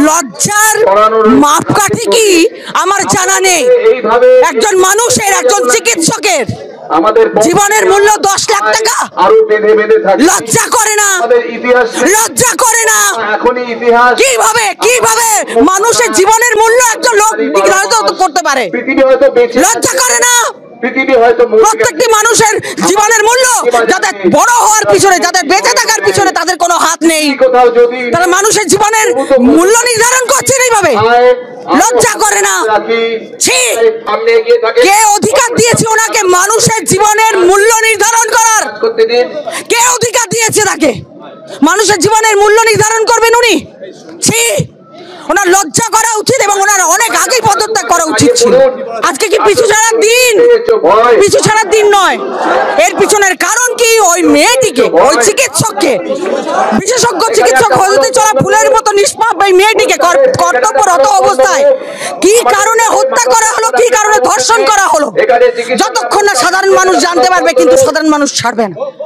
লজ্জার মাপকাঠি কি আমার জানা নেই। একজন মানুষের, একজন চিকিৎসকের জীবনের মূল্য 10 লাখ টাকা। লজ্জা করে না, লজ্জা করে না। কিভাবে কিভাবে মানুষের জীবনের মূল্য একজন লোক নির্ধারিত করতে পারে? লজ্জা করে না। প্রত্যেকটি মানুষের জীবনের মূল্য, যাদের বড় হওয়ার পিছনে, যাদের বেঁচে থাকার পিছনে তাদের কোনো হাত নেই, তারা মানুষের জীবনের মূল্য নির্ধারণ করছেন এইভাবে। লজ্জা করে না। কে অধিকার দিয়েছে ওনাকে মানুষের জীবনের মূল্য নির্ধারণ করার? কে অধিকার দিয়েছে তাকে? মানুষের জীবনের মূল্য নির্ধারণ করবেন উনি? ছি, ওনার লজ্জা করা উচিত এবং ওনার অনেক আগেই পদত্যাগ করা উচিত ছিল। আজকে কি পিছু ছাড়ার দিন? পিছু ছাড়ার দিন নয়। এর পিছনের কারণ কি? ওই মেয়েটিকে, ওই চিকিৎসককে, বিশেষজ্ঞ চিকিৎসক হতে চলা ফুলের মতো নিষ্পাপ এই মেয়েটিকে কর্তব্যরত অবস্থায় কি কারণে হত্যা করা হলো, কি কারণে ধর্ষণ করা হলো, যতক্ষণ না সাধারণ মানুষ জানতে পারবে, কিন্তু সাধারণ মানুষ ছাড়বে না।